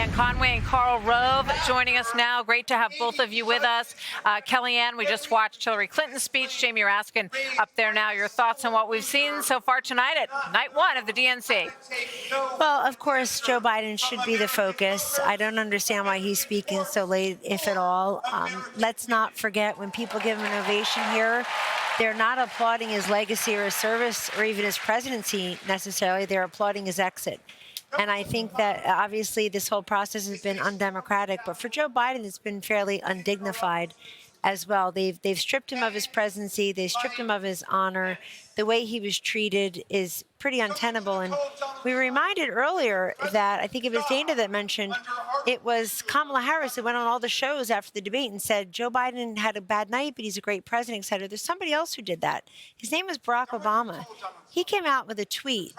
Kellyanne Conway and Karl Rove joining us now. Great to have both of you with us. Kellyanne, we just watched Hillary Clinton's speech. Jamie Raskin up there now. Your thoughts on what we've seen so far tonight at night one of the DNC? Well, of course, Joe Biden should be the focus. I don't understand why he's speaking so late, if at all. Let's not forget, when people give him an ovation here, they're not applauding his legacy or his service or even his presidency necessarily. They're applauding his exit. And I think that obviously this whole process has been undemocratic, but for Joe Biden, it's been fairly undignified as well. They've stripped him of his presidency. They stripped him of his honor. The way he was treated is pretty untenable. And we were reminded earlier that, I think it was Dana that mentioned, it was Kamala Harris that went on all the shows after the debate and said, Joe Biden had a bad night, but he's a great president, et cetera. There's somebody else who did that. His name was Barack Obama. He came out with a tweet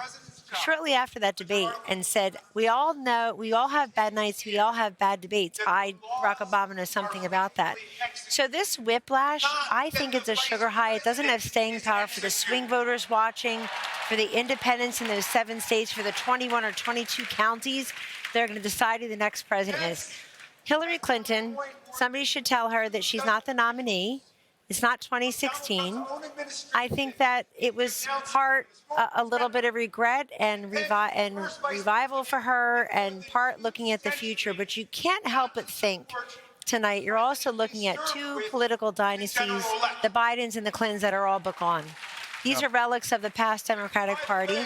shortly after that debate and said, we all know, we all have bad nights, we all have bad debates. Barack Obama, knows something about that. So this whiplash, I think it's a sugar high. It doesn't have staying power for the swing voters watching, for the independents in those 7 states, for the 21 or 22 counties that are going to decide who the next president is. Hillary Clinton, somebody should tell her that she's not the nominee. It's not 2016. I think that it was part a little bit of regret and revival for her, and part looking at the future. But you can't help but think tonight you're also looking at 2 political dynasties, the Bidens and the Clintons, that are all but gone. These are relics of the past Democratic Party.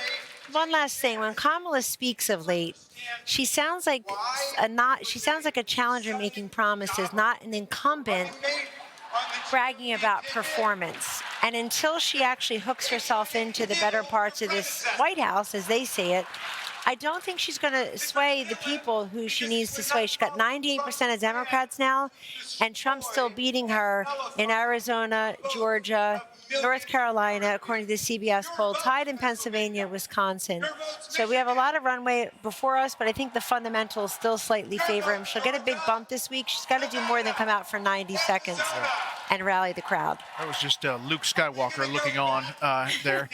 One last thing: when Kamala speaks of late, she sounds like a challenger making promises, not an incumbent bragging about performance. And until she actually hooks herself into the better parts of this White House, as they say it, I don't think she's going to sway the people who she needs to sway. She's got 98% of Democrats now, and Trump's still beating her in Arizona, Georgia, North Carolina, according to the CBS poll, tied in Pennsylvania, Wisconsin. So we have a lot of runway before us, but I think the fundamentals still slightly favor him. She'll get a big bump this week. She's got to do more than come out for 90 seconds and rally the crowd. That was just Luke Skywalker looking on there.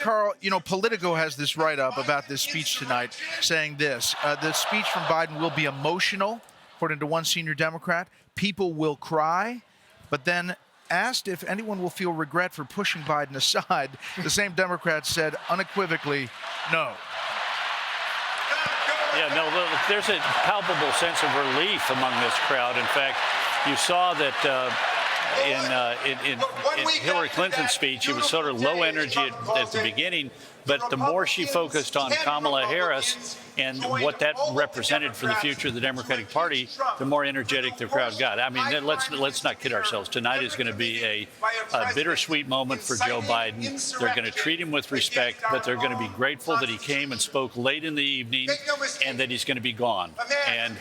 Karl, you know, Politico has this write-up about this speech tonight saying this. The speech from Biden will be emotional, according to one senior Democrat. People will cry, but then asked if anyone will feel regret for pushing Biden aside, the same Democrat said unequivocally, no. Yeah, no, there's a palpable sense of relief among this crowd. In fact, you saw that in Hillary Clinton's speech, it was sort of low energy at the beginning, but the more she focused on Kamala Harris and what that represented for the future of the Democratic Party, the more energetic the crowd got. I mean, let's not kid ourselves. Tonight is going to be a bittersweet moment for Joe Biden. They're going to treat him with respect, but they're going to be grateful that he came and spoke late in the evening and that he's going to be gone. And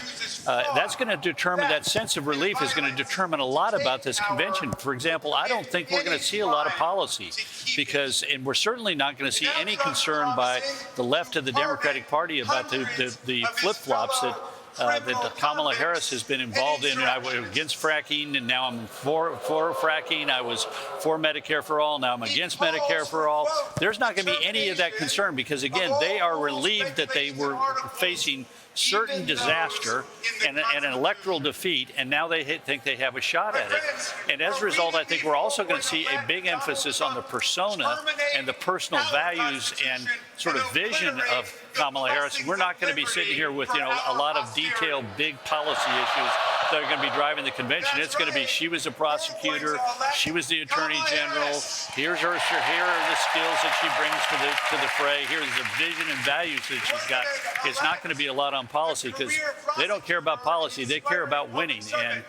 that's going to determine, that sense of relief is going to determine a lot about this convention. For example, I don't think we're going to see a lot of policy because, and we're certainly not going to see any concern by the left of the Democratic Party about the flip-flops that Kamala Harris has been involved in. I was against fracking, and now I'm for fracking. I was for Medicare for all. Now I'm against Medicare for all. There's not going to be any of that concern because, again, they are relieved that they were facing certain disaster and an electoral defeat, and now they think they have a shot at it. And as a result, I think we're also going to see a big emphasis on the persona and the personal values and sort of vision of Kamala Harris. And we're not going to be sitting here with, you know, a lot of detailed, big policy issues that are going to be driving the convention. It's going to be, she was a prosecutor, she was the attorney general, here are the skills that she brings to the fray, here's the vision and values that she's got. It's not going to be a lot on policy because they don't care about policy, they care about winning. And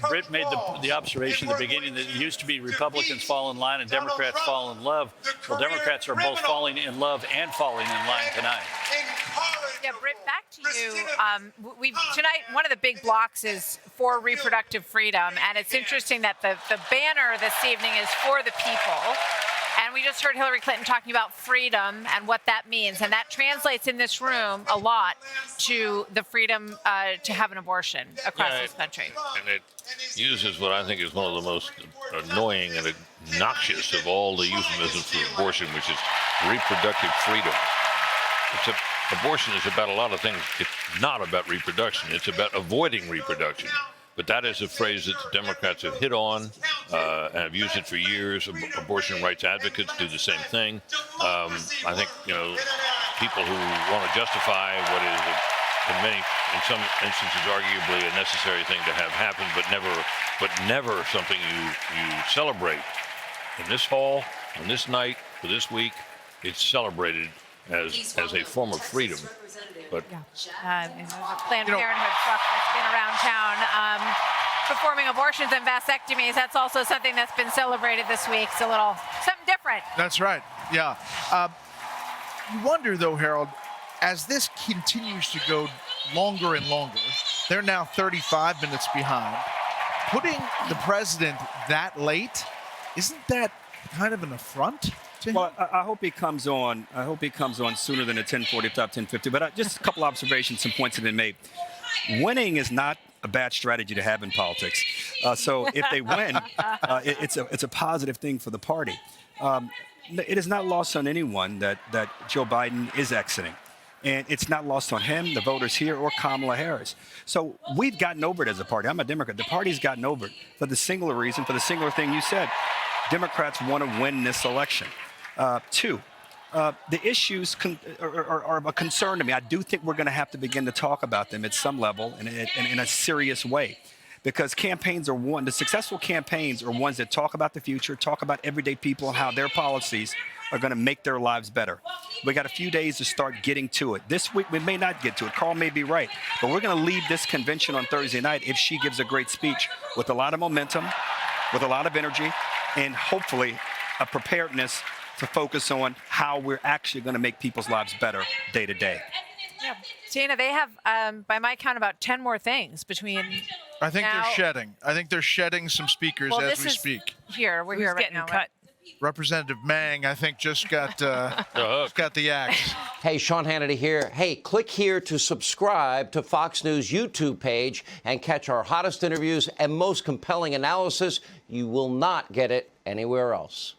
Britt made the observation at the beginning that it used to be Republicans fall in line and Democrats fall in love. Well, Democrats are both falling in love and falling in line tonight. Yeah, Britt, back to you. Tonight, one of the big blocks is for reproductive freedom, and it's interesting that the banner this evening is for the people. And we just heard Hillary Clinton talking about freedom and what that means. And that translates in this room a lot to the freedom to have an abortion across this country. And it uses what I think is one of the most annoying and obnoxious of all the euphemisms for abortion, which is reproductive freedom. It's a abortion is about a lot of things. It's not about reproduction. It's about avoiding reproduction. But that is a phrase that the Democrats have hit on and have used it for years. Abortion rights advocates do the same thing. I think, people who want to justify what is, in some instances, arguably a necessary thing to have happen, but never something you celebrate. In this hall, on this night, for this week, it's celebrated as a form of freedom. But Planned Parenthood truck that's been around town performing abortions and vasectomies. That's also something that's been celebrated this week. It's a little something different. That's right. Yeah. You wonder, though, Harold, as this continues to go longer and longer, they're now 35 minutes behind. Putting the president that late, isn't that kind of an affront? Well, I hope he comes on. I hope he comes on sooner than the 10:45, 10:50. But just a couple observations, some points have been made. Winning is not a bad strategy to have in politics. So if they win, it's a positive thing for the party. It is not lost on anyone that Joe Biden is exiting. And it's not lost on him, the voters here, or Kamala Harris. So we've gotten over it as a party. I'm a Democrat. The party's gotten over it for the singular reason, for the singular thing you said. Democrats want to win this election. Two, the issues are of a concern to me. I do think we're going to have to begin to talk about them at some level and in a serious way. Because campaigns are the successful campaigns are ones that talk about the future, talk about everyday people and how their policies are going to make their lives better. We got a few days to start getting to it. This week, we may not get to it. Carl may be right. But we're going to leave this convention on Thursday night if she gives a great speech with a lot of momentum, with a lot of energy, and hopefully a preparedness to focus on how we're actually going to make people's lives better day to day. Yeah. Tina, they have, by my count, about 10 more things between. I think now. they're shedding. I think they're shedding some speakers as we speak. We're here right now. Cut. Representative Mang, I think, just got the axe. Hey, Sean Hannity here. Hey, click here to subscribe to Fox News YouTube page and catch our hottest interviews and most compelling analysis. You will not get it anywhere else.